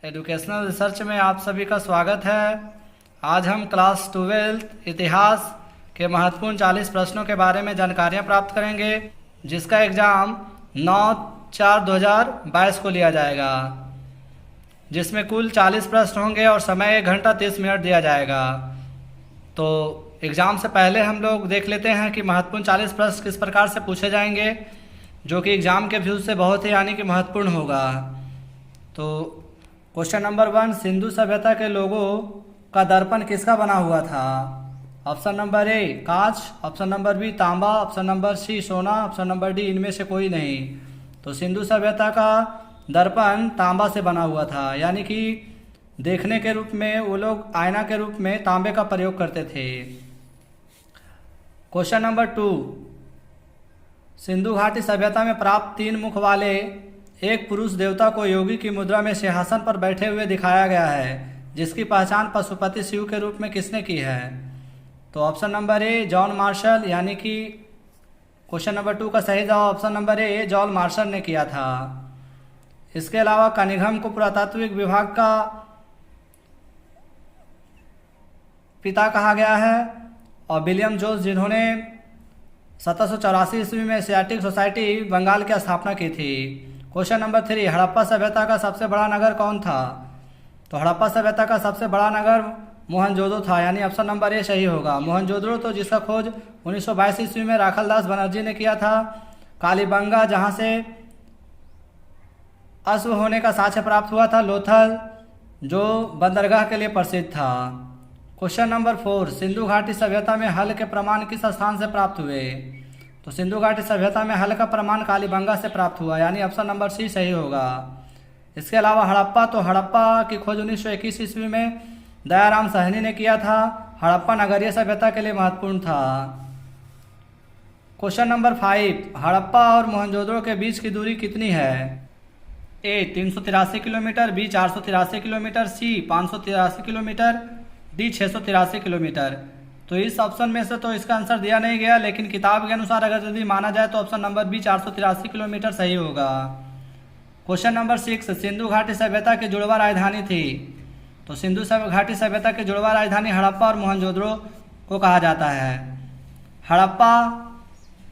Educational research में आप सभी का स्वागत है। आज हम क्लास 12 इतिहास के महत्वपूर्ण 40 प्रश्नों के बारे में जानकारियां प्राप्त करेंगे, जिसका एग्ज़ाम 9/4/2022 को लिया जाएगा, जिसमें कुल 40 प्रश्न होंगे और समय 1 घंटा 30 मिनट दिया जाएगा। तो एग्ज़ाम से पहले हम लोग देख लेते हैं कि महत्वपूर्ण 40 प्रश्न किस प्रकार से पूछे जाएंगे, जो कि एग्ज़ाम के व्यू से बहुत ही महत्वपूर्ण होगा। तो क्वेश्चन नंबर 1, सिंधु सभ्यता के लोगों का दर्पण किसका बना हुआ था? ऑप्शन नंबर ए कांच, ऑप्शन नंबर बी तांबा, ऑप्शन नंबर सी सोना, ऑप्शन नंबर डी इनमें से कोई नहीं। तो सिंधु सभ्यता का दर्पण तांबा से बना हुआ था, यानी कि देखने के रूप में वो लोग आईना के रूप में तांबे का प्रयोग करते थे। क्वेश्चन नंबर 2, सिंधु घाटी सभ्यता में प्राप्त 3 मुख वाले एक पुरुष देवता को योगी की मुद्रा में सिंहासन पर बैठे हुए दिखाया गया है, जिसकी पहचान पशुपति शिव के रूप में किसने की है? तो option number A John Marshall, यानी कि क्वेश्चन नंबर 2 का सही जवाब option number A John Marshall ने किया था। इसके अलावा कनिंघम को पुरातात्विक विभाग का पिता कहा गया है, और विलियम जोन्स जिन्होंने 1784 ईस्वी में एशियाटिक सोसाइटी बंगाल की स्थापना की थी। क्वेश्चन नंबर 3, हड़प्पा सभ्यता का सबसे बड़ा नगर कौन था? तो हड़प्पा सभ्यता का सबसे बड़ा नगर मोहनजोदड़ो था, यानी ऑप्शन नंबर ए सही होगा। मोहनजोदड़ो तो जिसका खोज 1922 ईस्वी में राखलदास बनर्जी ने किया था। कालीबंगा, जहां से अश्व होने का साक्ष्य प्राप्त हुआ था। लोथल, जो बंदरगाह के लिए प्रसिद्ध था। क्वेश्चन नंबर 4, सिंधु घाटी सभ्यता में हल के प्रमाण किस स्थान से प्राप्त हुए? तो सिंधु घाटी सभ्यता में हल का प्रमाण कालीबंगा से प्राप्त हुआ, यानी ऑप्शन नंबर सी सही होगा। इसके अलावा हड़प्पा, तो हड़प्पा की खोज 1921 ईस्वी में दयाराम साहनी ने किया था। हड़प्पा नगरीय सभ्यता के लिए महत्वपूर्ण था। क्वेश्चन नंबर 5, हड़प्पा और मोहनजोदड़ो के बीच की दूरी कितनी है? ए 383 किलोमीटर, बी 483 किलोमीटर, सी 583 किलोमीटर, डी 683 किलोमीटर। तो इस ऑप्शन में से तो इसका आंसर दिया नहीं गया, लेकिन किताब के अनुसार अगर यदि माना जाए तो ऑप्शन नंबर बी 483 किलोमीटर सही होगा। क्वेश्चन नंबर 6, सिंधु घाटी सभ्यता की जुड़वा राजधानी थी? तो सिंधु घाटी सभ्यता की जुड़वा राजधानी हड़प्पा और मोहनजोदड़ो को कहा जाता है। हड़प्पा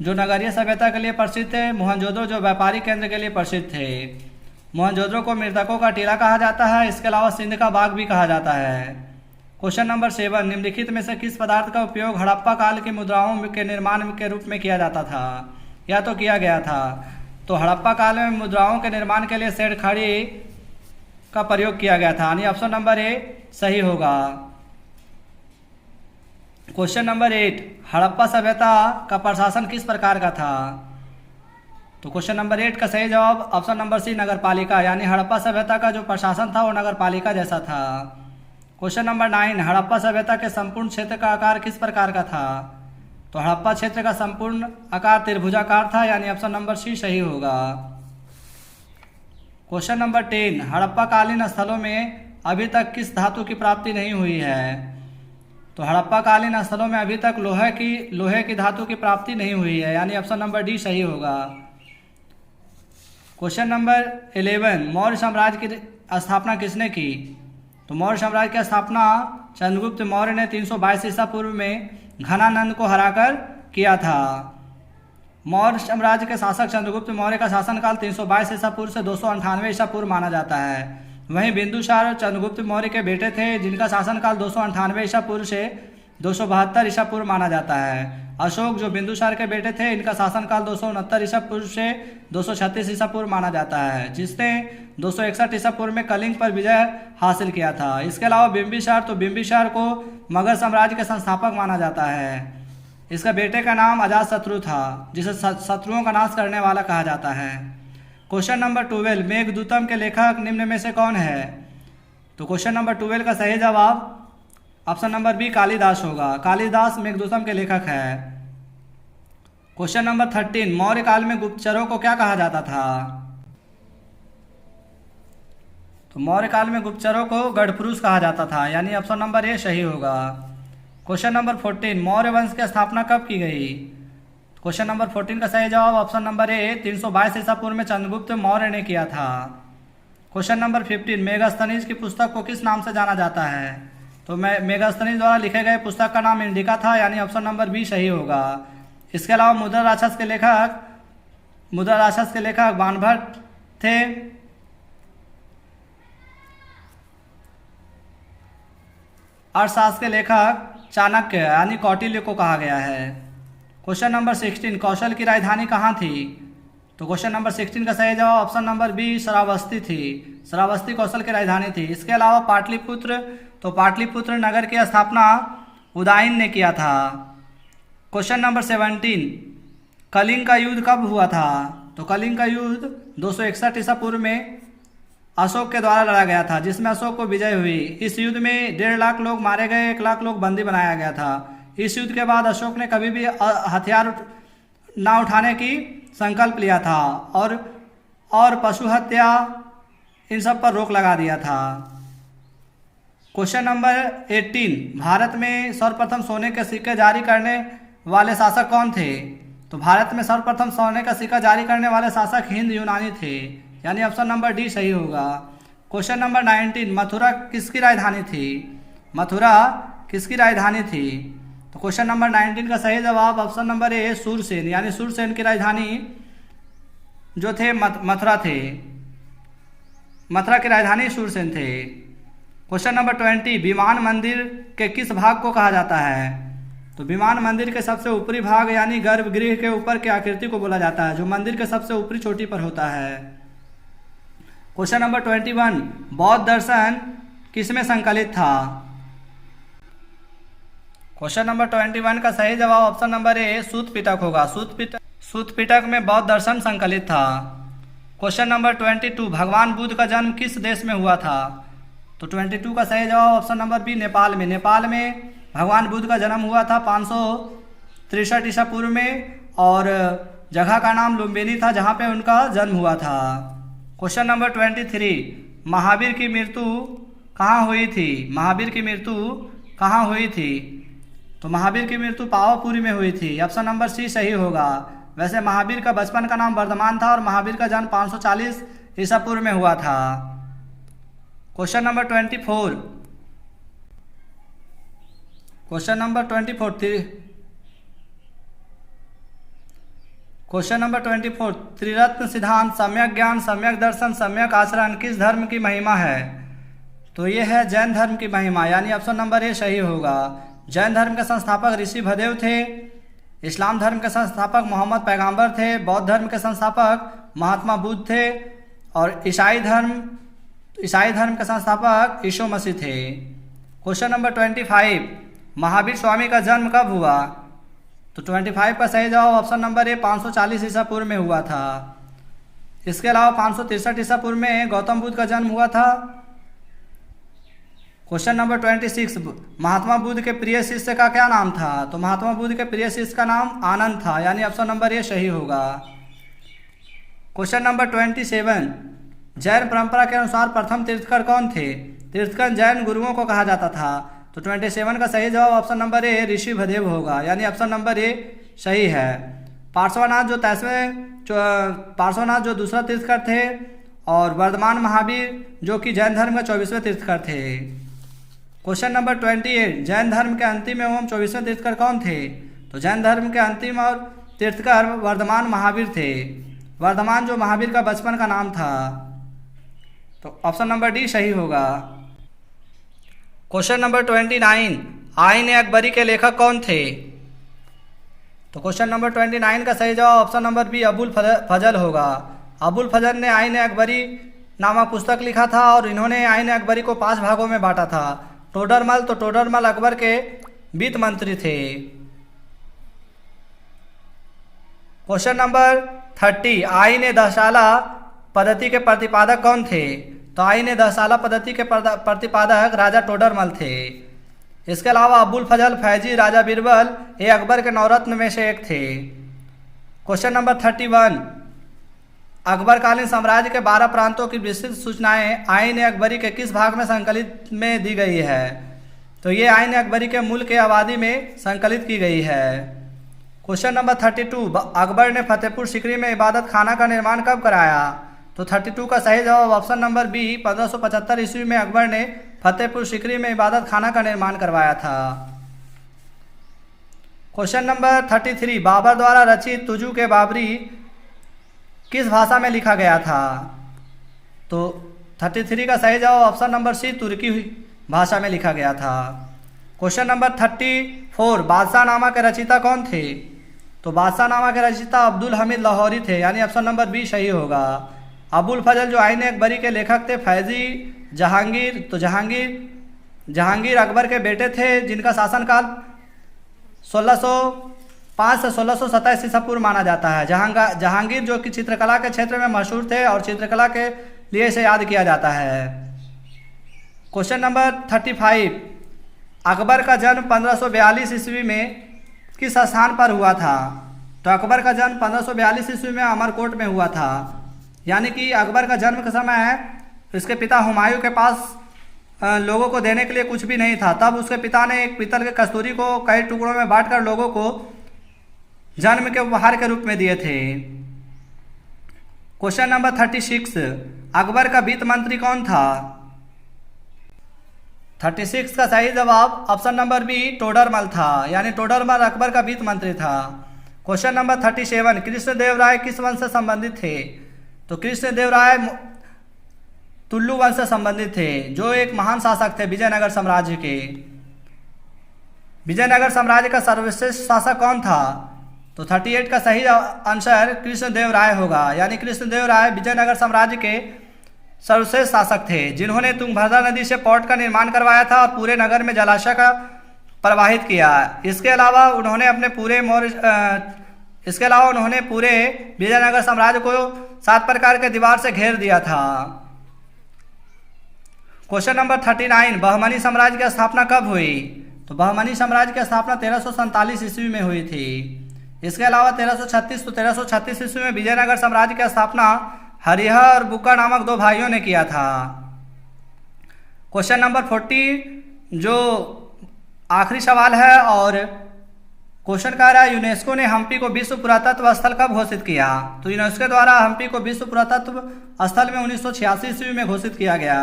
जो नगरीय सभ्यता के लिए प्रसिद्ध थे, मोहनजोदड़ो जो व्यापारिक केंद्र के लिए प्रसिद्ध थे। मोहनजोदड़ो को मृतकों का टीला कहा जाता है, इसके अलावा सिंध का बाग भी कहा जाता है। क्वेश्चन नंबर 7, निम्नलिखित में से किस पदार्थ का उपयोग हड़प्पा काल की मुद्राओं के निर्माण के रूप में किया जाता था या तो किया गया था? तो हड़प्पा काल में मुद्राओं के निर्माण के लिए सेड़ खड़ी का प्रयोग किया गया था, यानी ऑप्शन नंबर ए सही होगा। क्वेश्चन नंबर 8, हड़प्पा सभ्यता का प्रशासन किस प्रकार का था? तो क्वेश्चन नंबर 8 का सही जवाब ऑप्शन नंबर सी नगरपालिका, यानी हड़प्पा सभ्यता का जो प्रशासन था वो नगरपालिका जैसा था। क्वेश्चन नंबर 9, हड़प्पा सभ्यता के संपूर्ण क्षेत्र का आकार किस प्रकार का था? तो हड़प्पा क्षेत्र का संपूर्ण आकार त्रिभुजाकार था, यानी ऑप्शन नंबर सी सही होगा। क्वेश्चन नंबर 10, हड़प्पा कालीन स्थलों में अभी तक किस धातु की प्राप्ति नहीं हुई है? तो हड़प्पा कालीन स्थलों में अभी तक लोहे की धातु की प्राप्ति नहीं हुई है, यानी ऑप्शन नंबर डी सही होगा। क्वेश्चन नंबर 11, मौर्य साम्राज्य की स्थापना किसने की? तो मौर्य साम्राज्य की स्थापना चंद्रगुप्त मौर्य ने 322 ईसा पूर्व में घनानंद को हराकर किया था। मौर्य साम्राज्य के शासक चंद्रगुप्त मौर्य का शासनकाल 322 ईसा पूर्व से 298 ईसा पूर्व माना जाता है। वहीं बिंदुसार चंद्रगुप्त मौर्य के बेटे थे, जिनका शासनकाल 298 ईसा पूर्व से 272 ईसा पूर्व माना जाता है। अशोक जो बिंदुसार के बेटे थे, इनका शासनकाल 269 ईसा पूर्व से 236 ईसा पूर्व माना जाता है, जिसने 261 ईसा पूर्व में कलिंग पर विजय हासिल किया था। इसके अलावा बिंबिसार, तो बिंबिसार को मगध साम्राज्य के संस्थापक माना जाता है। इसका बेटे का नाम अजातशत्रु था, जिसे शत्रुओं का नाश करने वाला कहा जाता है। क्वेश्चन नंबर 12, मेघदूतम के लेखक निम्न में से कौन है? तो क्वेश्चन नंबर 12 का सही जवाब ऑप्शन नंबर बी कालिदास होगा। कालिदास मेघदूतम के लेखक है। क्वेश्चन नंबर 13, मौर्य काल में गुप्तचरों को क्या कहा जाता था? तो मौर्य काल में गुप्तचरों को गढ़पुरुष कहा जाता था, यानी ऑप्शन नंबर ए सही होगा। क्वेश्चन नंबर 14, मौर्य वंश की स्थापना कब की गई? क्वेश्चन नंबर 14 का सही जवाब ऑप्शन नंबर ए 322 ईसा पूर्व में चंद्रगुप्त मौर्य ने किया था। क्वेश्चन नंबर 15, मेगास्थनीज की पुस्तक को किस नाम से जाना जाता है? तो मेगास्थनीज द्वारा लिखे गए पुस्तक का नाम इंडिका था, यानी ऑप्शन नंबर बी सही होगा। इसके अलावा मुद्रा राक्षस के लेखक बाणभट्ट थे। अर्थशास्त्र के लेखक चाणक्य यानी कौटिल्य को कहा गया है। क्वेश्चन नंबर 16, कौशल की राजधानी कहाँ थी? तो क्वेश्चन नंबर 16 का सही जवाब ऑप्शन नंबर बी श्रावस्ती थी। श्रावस्ती कौशल की राजधानी थी। इसके अलावा पाटलिपुत्र, तो पाटलिपुत्र नगर की स्थापना उदयन ने किया था। क्वेश्चन नंबर 17, कलिंग का युद्ध कब हुआ था? तो कलिंग का युद्ध 261 ईसा पूर्व में अशोक के द्वारा लड़ा गया था, जिसमें अशोक को विजय हुई। इस युद्ध में 1.5 लाख लोग मारे गए, 1 लाख लोग बंदी बनाया गया था। इस युद्ध के बाद अशोक ने कभी भी हथियार ना उठाने की संकल्प लिया था और पशु हत्या इन सब पर रोक लगा दिया था। क्वेश्चन नंबर 18, भारत में सर्वप्रथम सोने के सिक्के जारी करने वाले शासक कौन थे? तो भारत में सर्वप्रथम सोने का सिक्का जारी करने वाले शासक हिंद यूनानी थे, यानी ऑप्शन नंबर डी सही होगा। क्वेश्चन नंबर 19, मथुरा किसकी राजधानी थी? मथुरा किसकी राजधानी थी? तो क्वेश्चन नंबर 19 का सही जवाब ऑप्शन नंबर ए सूरसेन, यानी सूरसेन की राजधानी जो थे मथुरा थे। मथुरा की राजधानी सूरसेन थे। क्वेश्चन नंबर 20, विमान मंदिर के किस भाग को कहा जाता है? तो विमान मंदिर के सबसे ऊपरी भाग यानी गर्भगृह के ऊपर की आकृति को बोला जाता है, जो मंदिर के सबसे ऊपरी चोटी पर होता है। क्वेश्चन नंबर 21, बौद्ध दर्शन किसमें संकलित था? क्वेश्चन नंबर 21 का सही जवाब ऑप्शन नंबर ए सूत पिटक होगा। सूत पिटक में बौद्ध दर्शन संकलित था। क्वेश्चन नंबर 22, भगवान बुद्ध का जन्म किस देश में हुआ था? तो 22 का सही जवाब ऑप्शन नंबर बी नेपाल में। नेपाल में भगवान बुद्ध का जन्म हुआ था 563 ईसा पूर्व में, और जगह का नाम लुम्बिनी था जहाँ पे उनका जन्म हुआ था। क्वेश्चन नंबर 23, महावीर की मृत्यु कहाँ हुई थी? महावीर की मृत्यु कहाँ हुई थी? तो महावीर की मृत्यु पावापुरी में हुई थी, ऑप्शन नंबर सी सही होगा। वैसे महावीर का बचपन का नाम वर्धमान था और महावीर का जन्म 540 ईसा पूर्व में हुआ था। क्वेश्चन नंबर 24, क्वेश्चन नंबर 24, त्रिरत्न सिद्धांत, सम्यक ज्ञान, सम्यक दर्शन, सम्यक आचरण किस धर्म की महिमा है? तो ये है जैन धर्म की महिमा, यानी ऑप्शन नंबर ए सही होगा। जैन धर्म के संस्थापक ऋषि भदेव थे। इस्लाम धर्म के संस्थापक मोहम्मद पैगंबर थे। बौद्ध धर्म के संस्थापक महात्मा बुद्ध थे। और ईसाई धर्म के संस्थापक यीशु मसीह थे। क्वेश्चन नंबर 25, महावीर स्वामी का जन्म कब हुआ? तो 25 का सही जवाब ऑप्शन नंबर ए 540 ईसा पूर्व में हुआ था। इसके अलावा 563 ईसा पूर्व में गौतम बुद्ध का जन्म हुआ था। क्वेश्चन नंबर 26, महात्मा बुद्ध के प्रिय शिष्य का क्या नाम था? तो महात्मा बुद्ध के प्रिय शिष्य का नाम आनंद था, यानी ऑप्शन नंबर ए सही होगा। क्वेश्चन नंबर 27, जैन परंपरा के अनुसार प्रथम तीर्थकर कौन थे? तीर्थकर जैन गुरुओं को कहा जाता था। तो 27 का सही जवाब ऑप्शन नंबर ए ऋषि भदेव होगा, यानी ऑप्शन नंबर ए सही है। पार्श्वनाथ जो दूसरा तीर्थकर थे, और वर्धमान महावीर जो कि जैन धर्म के 24वें तीर्थकर थे। क्वेश्चन नंबर 28, जैन धर्म के अंतिम एवं 24वें तीर्थकर कौन थे? तो जैन धर्म के अंतिम और तीर्थकर वर्धमान महावीर थे। वर्धमान जो महावीर का बचपन का नाम था। तो ऑप्शन नंबर डी सही होगा। क्वेश्चन नंबर 29, आईन अकबरी के लेखक कौन थे? तो क्वेश्चन नंबर 29 का सही जवाब ऑप्शन नंबर बी अबुल फजल होगा। अबुल फजल ने आईन अकबरी नामक पुस्तक लिखा था, और इन्होंने आईन अकबरी को 5 भागों में बांटा था। टोडरमल अकबर के वित्त मंत्री थे। क्वेश्चन नंबर 30, आईन दहशाला पद्धति के प्रतिपादक कौन थे? तो आईन दहशाला पद्धति के प्रतिपादक राजा टोडरमल थे। इसके अलावा अबुल फजल, फैजी, राजा बीरबल ये अकबर के नवरत्न में से एक थे। क्वेश्चन नंबर 31, अकबरकालीन साम्राज्य के 12 प्रांतों की विस्तृत सूचनाएं आईन अकबरी के किस भाग में संकलित में दी गई है? तो ये आईन अकबरी के मुल्क के आबादी में संकलित की गई है। क्वेश्चन नंबर 32, अकबर ने फतेहपुर सीकरी में इबादत खाना का निर्माण कब कराया? तो 32 का सही जवाब ऑप्शन नंबर बी, 1575 ईस्वी में अकबर ने फतेहपुर सीकरी में इबादत खाना का निर्माण करवाया था। क्वेश्चन नंबर 33, बाबर द्वारा रचित तुजु के बाबरी किस भाषा में लिखा गया था? तो 33 का सही जवाब ऑप्शन नंबर सी, तुर्की भाषा में लिखा गया था। क्वेश्चन नंबर 34, बादशाहनामा के रचयिता कौन थे? तो बादशाहनामा के रचयिता अब्दुल हमीद लाहौरी थे, यानी ऑप्शन नंबर बी सही होगा। अबुल फजल जो आईन अकबरी के लेखक थे, फैजी जहांगीर, तो जहांगीर अकबर के बेटे थे जिनका शासनकाल 1605 से 1627 ईसा पूर्व माना जाता है। जहांगीर जो कि चित्रकला के क्षेत्र में मशहूर थे और चित्रकला के लिए इसे याद किया जाता है। क्वेश्चन नंबर 35, अकबर का जन्म 1542 ईस्वी में किस स्थान पर हुआ था? तो अकबर का जन्म 1542 ईस्वी में अमरकोट में हुआ था, यानी कि अकबर का जन्म के समय उसके पिता हुमायूं के पास लोगों को देने के लिए कुछ भी नहीं था। तब उसके पिता ने एक पीतल के कस्तूरी को कई टुकड़ों में बांटकर लोगों को जन्म के उपहार के रूप में दिए थे। क्वेश्चन नंबर 36, अकबर का वित्त मंत्री कौन था? 36 का सही जवाब ऑप्शन नंबर बी, टोडरमल था, यानी टोडरमल अकबर का वित्त मंत्री था। क्वेश्चन नंबर 37, कृष्णदेव राय किस वंश से संबंधित थे? तो कृष्णदेव राय तुल्लु वंश से संबंधित थे, जो एक महान शासक थे विजयनगर साम्राज्य के। विजयनगर साम्राज्य का सर्वश्रेष्ठ शासक कौन था? तो 38 का सही आंसर कृष्णदेव राय होगा, यानी कृष्णदेव राय विजयनगर साम्राज्य के सर्वश्रेष्ठ शासक थे, जिन्होंने तुंगभद्रा नदी से पोर्ट का निर्माण करवाया था और पूरे नगर में जलाशय का प्रवाहित किया। इसके अलावा उन्होंने पूरे विजयनगर साम्राज्य को 7 प्रकार के दीवार से घेर दिया था। क्वेश्चन नंबर 39, बहमनी साम्राज्य की स्थापना कब हुई? तो बहमनी साम्राज्य की स्थापना 1347 ईस्वी में हुई थी। इसके अलावा 1336 ईस्वी में विजयनगर साम्राज्य की स्थापना हरिहर और बुक्का नामक 2 भाइयों ने किया था। क्वेश्चन नंबर 40 जो आखिरी सवाल है, और क्वेश्चन कह रहा है यूनेस्को ने हम्पी को विश्व पुरातत्व स्थल कब घोषित किया? तो यूनेस्को द्वारा हम्पी को विश्व पुरातत्व स्थल में 1986 ईस्वी में घोषित किया गया।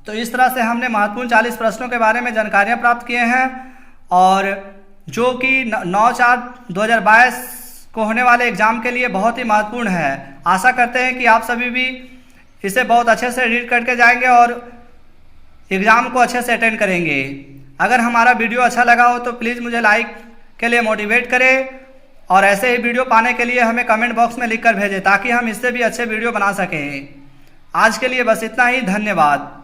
तो इस तरह से हमने महत्वपूर्ण 40 प्रश्नों के बारे में जानकारियां प्राप्त किए हैं, और जो कि 9/4/2022 को होने वाले एग्जाम के लिए बहुत ही महत्वपूर्ण है। आशा करते हैं कि आप सभी भी इसे बहुत अच्छे से रीड करके जाएंगे और एग्ज़ाम को अच्छे से अटेंड करेंगे। अगर हमारा वीडियो अच्छा लगा हो तो प्लीज़ मुझे लाइक के लिए मोटिवेट करें, और ऐसे ही वीडियो पाने के लिए हमें कमेंट बॉक्स में लिखकर भेजें, ताकि हम इससे भी अच्छे वीडियो बना सकें। आज के लिए बस इतना ही, धन्यवाद।